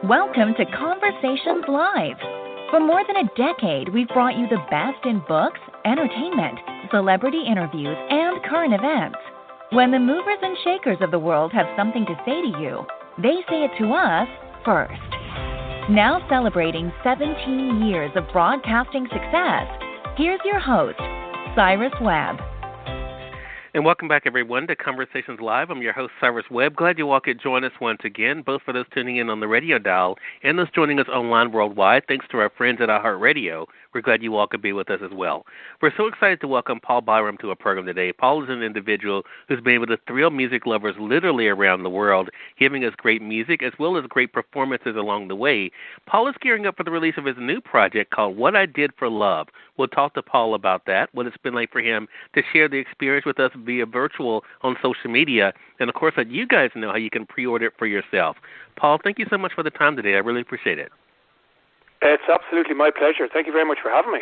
Welcome to Conversations Live. For more than a decade, we've brought you the best in books, entertainment, celebrity interviews, and current events. When the movers and shakers of the world have something to say to you, they say it to us first. Now celebrating 17 years of broadcasting success, here's your host, Cyrus Webb. And welcome back, everyone, to Conversations Live. I'm your host, Cyrus Webb. Glad you all could join us once again, both for those tuning in on the radio dial and those joining us online worldwide. Thanks to our friends at iHeartRadio. We're glad you all could be with us as well. We're so excited to welcome Paul Byrom to our program today. Paul is an individual who's been able to thrill music lovers literally around the world, giving us great music as well as great performances along the way. Paul is gearing up for the release of his new project called What I Did for Love. We'll talk to Paul about that, what it's been like for him to share the experience with us via virtual on social media, and, of course, let you guys know how you can pre-order it for yourself. Paul, thank you so much for the time today. I really appreciate it. It's absolutely my pleasure. Thank you very much for having me.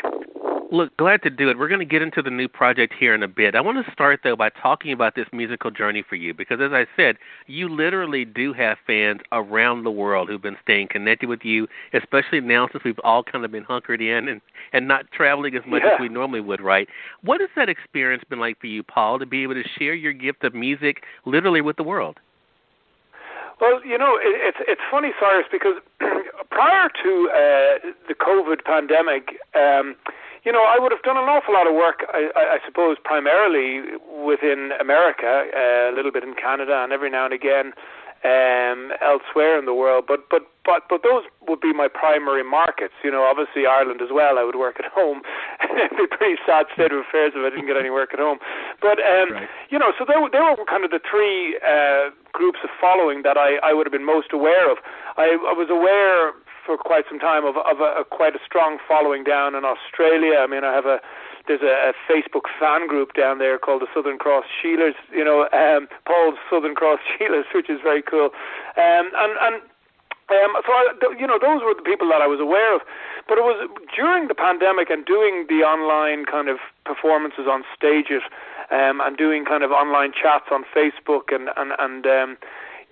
Look, glad to do it. We're going to get into the new project here in a bit. I want to start, though, by talking about this musical journey for you because, as I said, you literally do have fans around the world who've been staying connected with you, especially now since we've all kind of been hunkered in and not traveling as much as we normally would, right? What has that experience been like for you, Paul, to be able to share your gift of music literally with the world? Well, you know, it's funny, Cyrus, because prior to the COVID pandemic, you know, I would have done an awful lot of work, I suppose, primarily within America, a little bit in Canada, and every now and again elsewhere in the world. But those would be my primary markets. You know, obviously Ireland as well. I would work at home. It'd be a pretty sad state of affairs if I didn't get any work at home. But right. You know, so they were kind of the three groups of following that I would have been most aware of. I was aware for quite some time of quite a strong following down in Australia. I mean, there's a Facebook fan group down there called the Southern Cross Sheelers, you know, Paul's Southern Cross Sheelers, which is very cool. You know, those were the people that I was aware of. But it was during the pandemic and doing the online kind of performances on stages and doing kind of online chats on Facebook and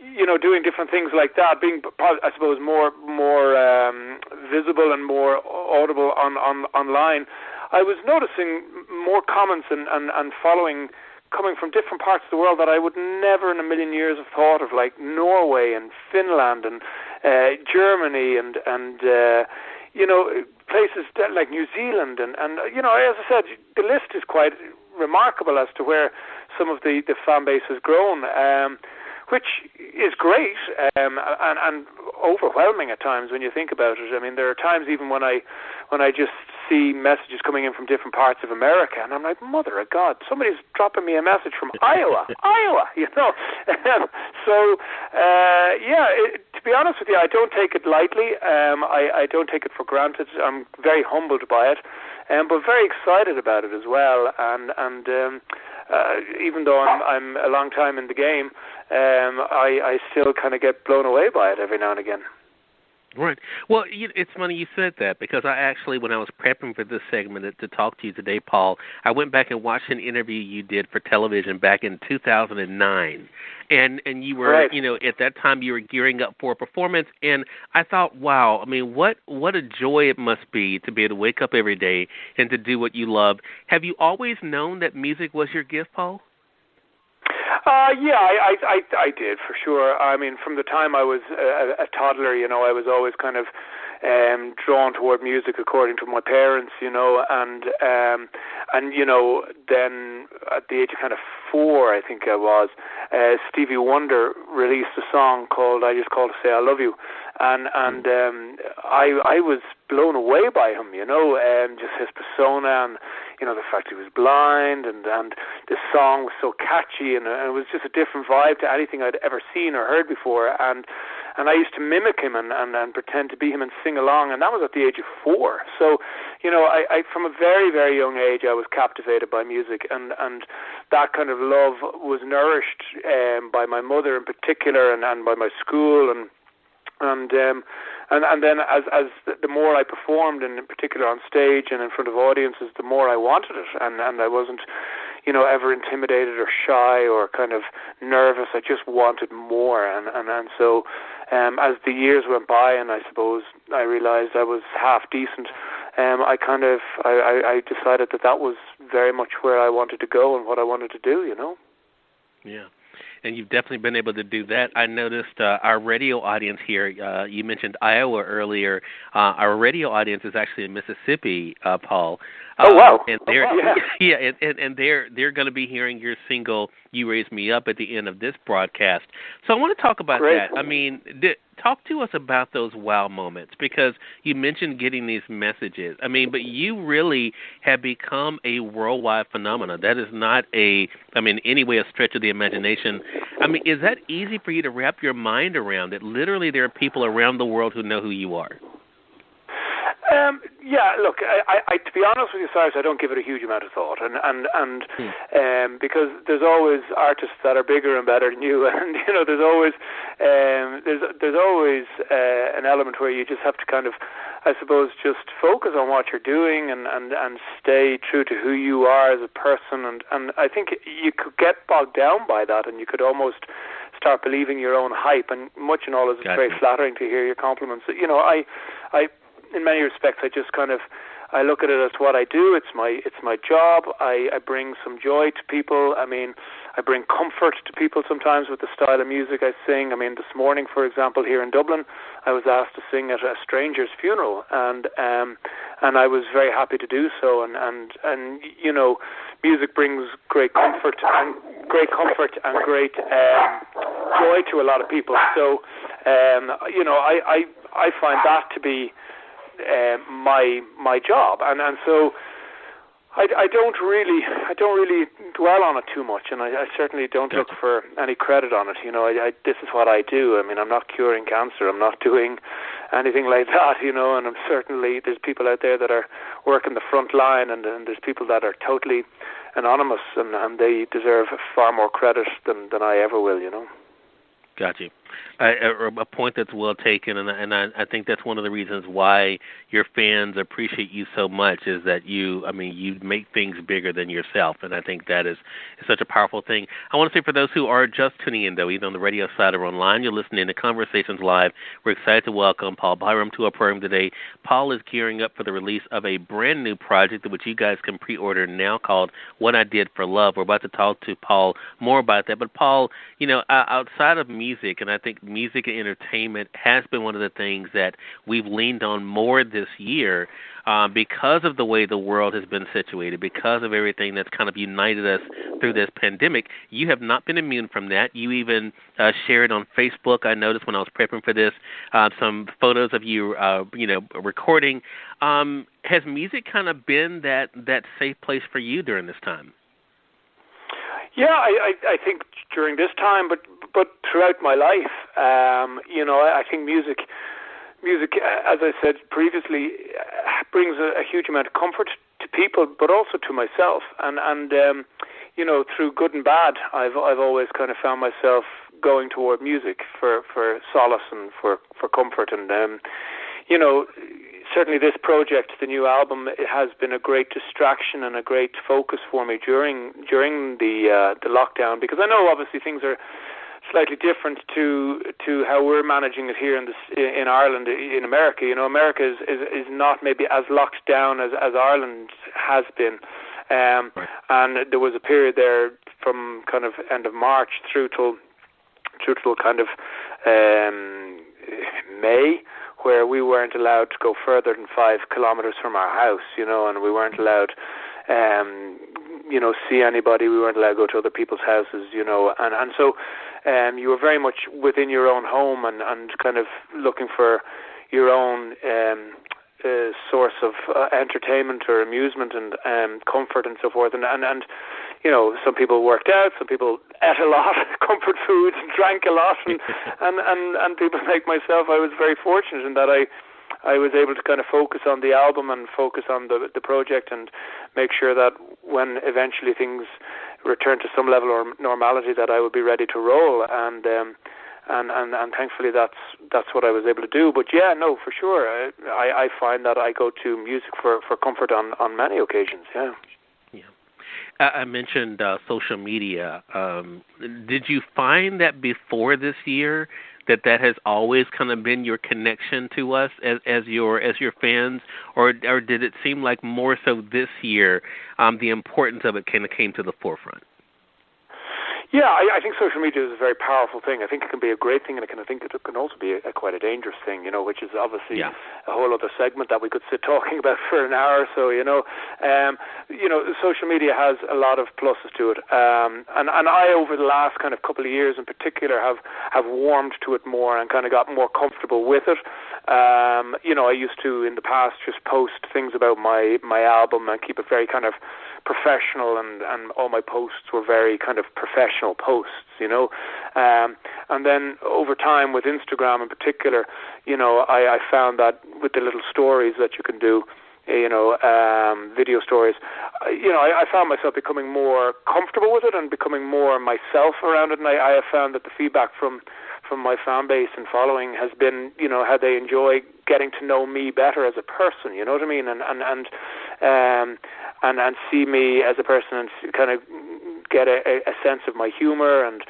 you know, doing different things like that, being, I suppose, more visible and more audible online, I was noticing more comments and following coming from different parts of the world that I would never in a million years have thought of, like Norway and Finland and Germany and you know, places like New Zealand and you know, as I said, the list is quite remarkable as to where some of the fan base has grown. Which is great and overwhelming at times when you think about it. I mean, there are times even when I just see messages coming in from different parts of America, and I'm like, Mother of God, somebody's dropping me a message from Iowa, you know. So, to be honest with you, I don't take it lightly. I don't take it for granted. I'm very humbled by it, but very excited about it as well. And even though I'm a long time in the game, I still kind of get blown away by it every now and again. Right. Well, it's funny you said that because I actually, when I was prepping for this segment to talk to you today, Paul, I went back and watched an interview you did for television back in 2009. And you were, right. You know, at that time you were gearing up for a performance. And I thought, wow, I mean, what a joy it must be to be able to wake up every day and to do what you love. Have you always known that music was your gift, Paul? Yeah, I did for sure. I mean, from the time I was a toddler, you know, I was always kind of drawn toward music according to my parents, you know, and you know, then at the age of kind of 4, I think I was, Stevie Wonder released a song called "I Just Called to Say I Love You," and I was blown away by him, you know, just his persona and, you know, the fact he was blind and the song was so catchy and it was just a different vibe to anything I'd ever seen or heard before. And I used to mimic him and pretend to be him and sing along, and that was at the age of 4. So, you know, I from a very, very young age, I was captivated by music, and that kind of love was nourished by my mother in particular, and by my school, and then as the more I performed, and in particular on stage and in front of audiences, the more I wanted it, and I wasn't, you know, ever intimidated or shy or kind of nervous. I just wanted more, and so as the years went by, and I suppose I realized I was half decent, I decided that was very much where I wanted to go and what I wanted to do, you know. Yeah. And you've definitely been able to do that. I noticed our radio audience here, you mentioned Iowa earlier. Our radio audience is actually in Mississippi, Paul. Oh, wow. And they're and they're going to be hearing your single "You Raise Me Up" at the end of this broadcast. So I want to talk about that. I mean, talk to us about those wow moments, because you mentioned getting these messages. I mean, but you really have become a worldwide phenomenon. That is not any way a stretch of the imagination. I mean, is that easy for you to wrap your mind around, that literally there are people around the world who know who you are? Yeah, look, I to be honest with you, Cyrus, I don't give it a huge amount of thought, and because there's always artists that are bigger and better than you, and you know, there's always an element where you just have to kind of, I suppose, just focus on what you're doing and stay true to who you are as a person, and I think you could get bogged down by that, and you could almost start believing your own hype, and much and all is very flattering to hear your compliments. You know, I in many respects, I look at it as what I do. It's my job. I bring some joy to people. I mean, I bring comfort to people sometimes with the style of music I sing. I mean, this morning, for example, here in Dublin, I was asked to sing at a stranger's funeral, and I was very happy to do so. And you know, music brings great comfort and great joy to a lot of people. So, you know, I find that to be my job, and so I don't really dwell on it too much, and I certainly don't look for any credit on it. You know, this is what I do. I mean, I'm not curing cancer. I'm not doing anything like that. You know, and there's people out there that are working the front line, and there's people that are totally anonymous, and they deserve far more credit than I ever will. You know. Got you. A point that's well taken, and I think that's one of the reasons why your fans appreciate you so much, is that you make things bigger than yourself, and I think that is such a powerful thing. I want to say, for those who are just tuning in, though, either on the radio side or online, you're listening to Conversations Live. We're excited to welcome Paul Byrom to our program today. Paul is gearing up for the release of a brand new project, which you guys can pre-order now, called What I Did for Love. We're about to talk to Paul more about that. But Paul, you know, outside of music, and I think music and entertainment has been one of the things that we've leaned on more this year, because of the way the world has been situated, because of everything that's kind of united us through this pandemic. You have not been immune from that. You even shared on Facebook, I noticed when I was prepping for this, some photos of you, recording. Has music kind of been that safe place for you during this time? Yeah, I think during this time, but throughout my life, you know, I think music, as I said previously, brings a huge amount of comfort to people, but also to myself. And you know, through good and bad, I've always kind of found myself going toward music for solace and for comfort. And you know, certainly this project, the new album, it has been a great distraction and a great focus for me during the lockdown, because I know obviously things are slightly different to how we're managing it here in Ireland, in America. You know, America is not maybe as locked down as Ireland has been, and there was a period there from kind of end of March through till kind of May, where we weren't allowed to go further than 5 kilometers from our house, you know, and we weren't allowed, you know, see anybody. We weren't allowed to go to other people's houses, you know, and so you were very much within your own home and kind of looking for your own source of entertainment or amusement and comfort and so forth, and you know, some people worked out, some people ate a lot, comfort foods, and drank a lot, and people like myself, I was very fortunate in that I was able to kind of focus on the album and focus on the project and make sure that when eventually things return to some level of normality, that I would be ready to roll, and thankfully that's what I was able to do. But yeah, no, for sure, I find that I go to music for comfort on many occasions. Yeah. I mentioned social media. Did you find that before this year that has always kind of been your connection to us as your fans, or did it seem like more so this year the importance of it kind of came to the forefront? Yeah, I think social media is a very powerful thing. I think it can be a great thing, and I think it can also be quite a dangerous thing, which is obviously a whole other segment that we could sit talking about for an hour or so, social media has a lot of pluses to it. And I, over the last kind of couple of years in particular, have warmed to it more and kind of got more comfortable with it. I used to, in the past, just post things about my album and keep it very kind of professional, and all my posts were very kind of professional posts, and then over time with Instagram in particular, I found that with the little stories that you can do, video stories, I found myself becoming more comfortable with it and becoming more myself around it, and I have found that the feedback from my fan base and following has been, how they enjoy getting to know me better as a person, you know what I mean, and see me as a person and kind of get a sense of my humor and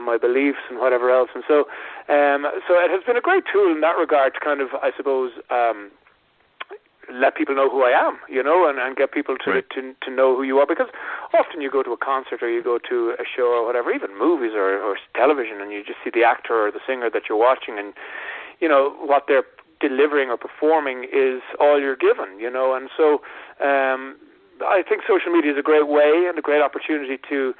my beliefs and whatever else. And so it has been a great tool in that regard to kind of, I suppose, let people know who I am, and get people to know who you are, because often you go to a concert or you go to a show or whatever, even movies or television, and you just see the actor or the singer that you're watching, and what they're delivering or performing is all you're given, and so I think social media is a great way and a great opportunity to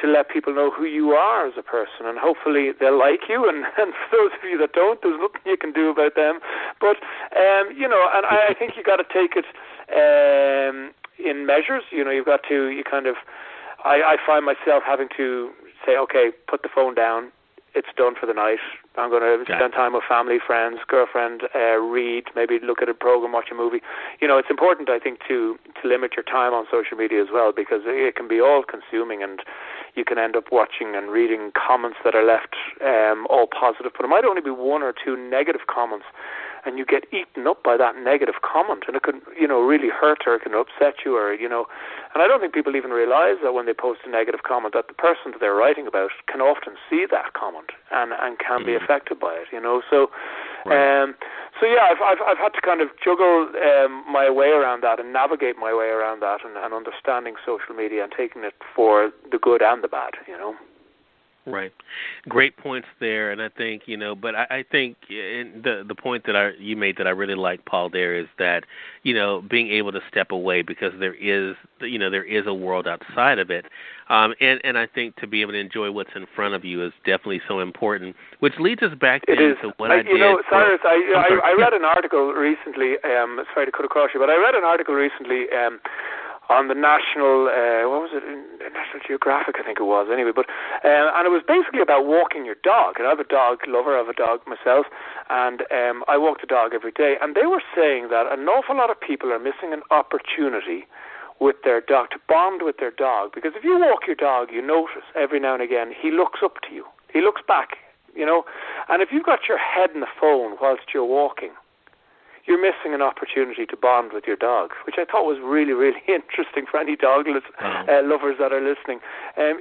let people know who you are as a person, and hopefully they'll like you, and for those of you that don't, there's nothing you can do about them, but and I think you got to take it in measures. You've got to, I find myself having to say, okay, put the phone down, it's done for the night. I'm going to spend time with family, friends, girlfriend, read, maybe look at a program, watch a movie. It's important, I think, to limit your time on social media as well, because it can be all-consuming, and you can end up watching and reading comments that are left all positive, but it might only be one or two negative comments, and you get eaten up by that negative comment, and it can, really hurt, or it can upset you, or, and I don't think people even realize that when they post a negative comment, that the person that they're writing about can often see that comment and can be affected by it, so I've had to kind of juggle my way around that and navigate my way around that, and understanding social media and taking it for the good and the bad, Right. Great points there, and I think, but I think the point that you made that I really like, Paul, there is that, being able to step away, because there is a world outside of it, and I think to be able to enjoy what's in front of you is definitely so important, which leads us back to what I did. Cyrus, I read an article recently, sorry to cut across you, but I read an article recently on the National, National Geographic, I think it was, anyway, but and it was basically about walking your dog. And I'm a dog lover, I have a dog myself, and I walk the dog every day, and they were saying that an awful lot of people are missing an opportunity with their dog, to bond with their dog, because if you walk your dog, you notice every now and again he looks up to you, he looks back, and if you've got your head in the phone whilst you're walking, you're missing an opportunity to bond with your dog, which I thought was really, really interesting for any dog lovers that are listening.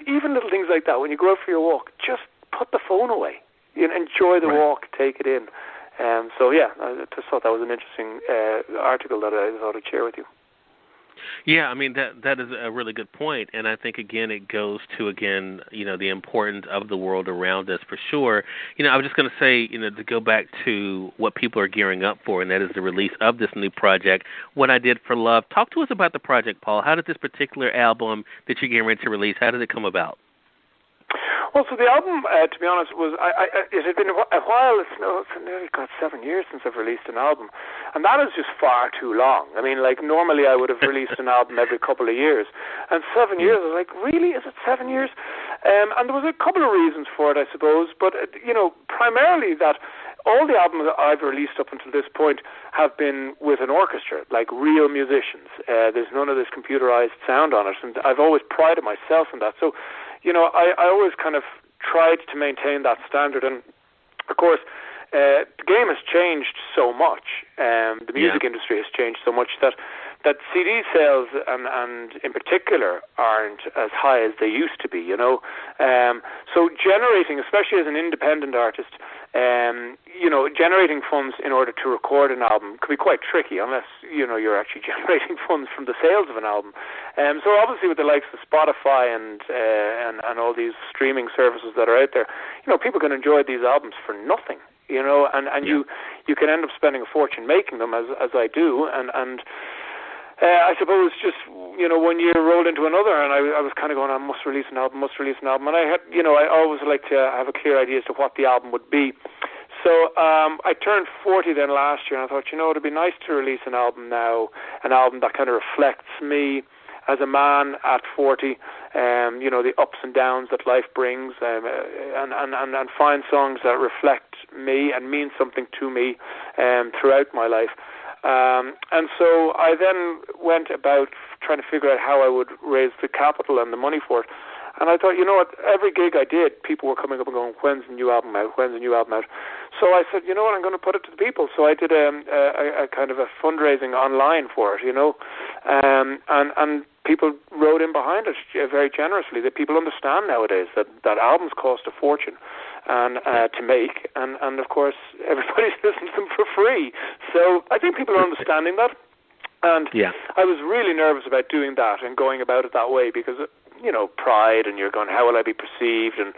Even little things like that, when you go out for your walk, just put the phone away. Enjoy the walk, take it in. I just thought that was an interesting article that I thought I'd share with you. Yeah, I mean, that is a really good point, and I think, again, it goes to, the importance of the world around us, for sure. I was just going to say, to go back to what people are gearing up for, and that is the release of this new project, What I Did for Love. Talk to us about the project, Paul. How did this particular album that you're getting ready to release, how did it come about? Well, so the album, to be honest, was it had been a while. It's nearly 7 years since I've released an album, and that is just far too long. I mean, normally I would have released an album every couple of years, and 7 years, I was like, really? Is it 7 years? And there was a couple of reasons for it, I suppose, but primarily that all the albums that I've released up until this point have been with an orchestra, like real musicians. There's none of this computerized sound on it, and I've always prided myself in that. So, I always kind of tried to maintain that standard. And, of course, the game has changed so much. The music industry has changed so much that that CD sales and in particular aren't as high as they used to be, you know. So generating, especially as an independent artist, you know, generating funds in order to record an album could be quite tricky unless, you know, you're actually generating funds from the sales of an album. So obviously with the likes of Spotify and all these streaming services that are out there, you know, people can enjoy these albums for nothing, you know, and you can end up spending a fortune making them as I do, and I suppose just, you know, one year rolled into another, and I was kind of going, I must release an album, and I had, you know, I always like to have a clear idea as to what the album would be. So I turned 40 then last year, and I thought, you know, it'd be nice to release an album now, an album that kind of reflects me as a man at 40, you know, the ups and downs that life brings, and find songs that reflect me and mean something to me throughout my life. And so I then went about trying to figure out how I would raise the capital and the money for it. And I thought, you know what, every gig I did, people were coming up and going, when's the new album out? So I said, you know what, I'm going to put it to the people. So I did a kind of a fundraising online for it, you know, and people wrote in behind it very generously. That people understand nowadays that albums cost a fortune and to make, and of course everybody's listening to them for free. So I think people are understanding that. And I was really nervous about doing that and going about it that way because, you know, pride, and you're going, how will I be perceived? And,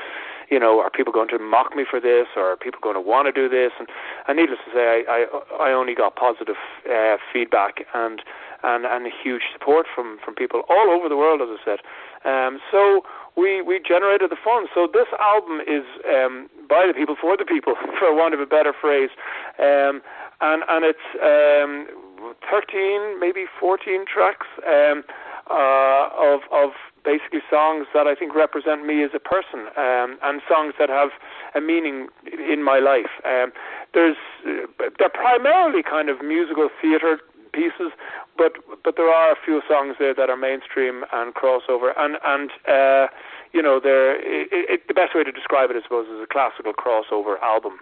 you know, are people going to mock me for this, or are people going to want to do this? And needless to say, I only got positive feedback and a huge support from people all over the world, as I said. So we generated the funds. So this album is by the people, for the people, for want of a better phrase. And it's 13, maybe 14 tracks of basically songs that I think represent me as a person, and songs that have a meaning in my life. They're primarily kind of musical theatre pieces, but there are a few songs there that are mainstream and crossover, and you know, the best way to describe it, I suppose, is a classical crossover album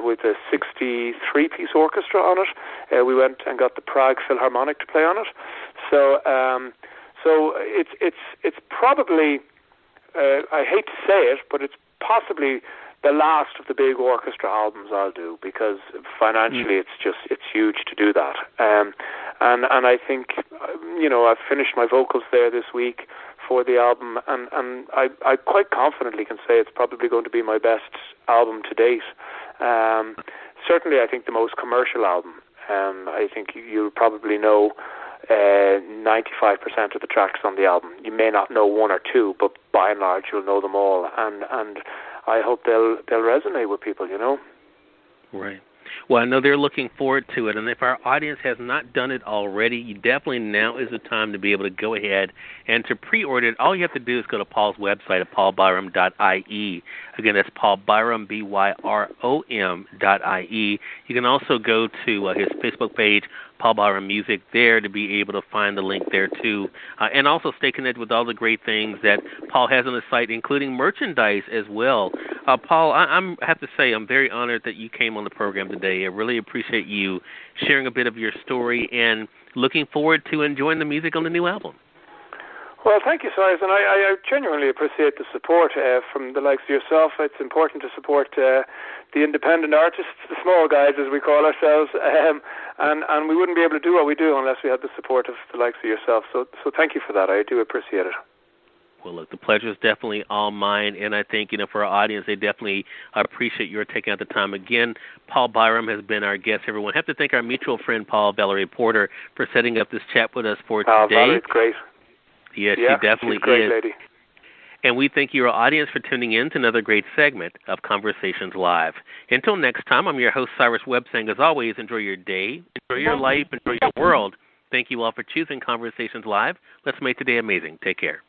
with a 63-piece orchestra on it. We went and got the Prague Philharmonic to play on it. So it's probably, I hate to say it, but it's possibly the last of the big orchestra albums I'll do, because financially it's huge to do that. And I think, you know, I've finished my vocals there this week for the album, and I quite confidently can say it's probably going to be my best album to date. Certainly I think the most commercial album. I think you'll probably know 95% of the tracks on the album. You may not know one or two, but by and large you'll know them all, and I hope they'll resonate with people, you know. Right. Well, I know they're looking forward to it, and if our audience has not done it already, you definitely now is the time to be able to go ahead and to pre-order it. All you have to do is go to Paul's website at paulbyrom.ie. Again, that's Paul Byrom, BYROM.ie. You can also go to his Facebook page, Paul Byrom Music, there to be able to find the link there too, and also stay connected with all the great things that Paul has on the site, including merchandise as well. Paul, I have to say I'm very honored that you came on the program today. I really appreciate you sharing a bit of your story, and looking forward to enjoying the music on the new album. Well, thank you, Cyrus, and I genuinely appreciate the support from the likes of yourself. It's important to support the independent artists, the small guys as we call ourselves, and we wouldn't be able to do what we do unless we had the support of the likes of yourself. So thank you for that. I do appreciate it. Well, look, the pleasure is definitely all mine, and I think, you know, for our audience, they definitely appreciate your taking out the time. Again, Paul Byrom has been our guest, everyone. I have to thank our mutual friend, Valerie Porter, for setting up this chat with us for today. Valerie's great. Yes, she definitely she's a great is. Lady. And we thank your audience for tuning in to another great segment of Conversations Live. Until next time, I'm your host, Cyrus Webb, saying, as always, enjoy your day, enjoy your life, enjoy your world. Thank you all for choosing Conversations Live. Let's make today amazing. Take care.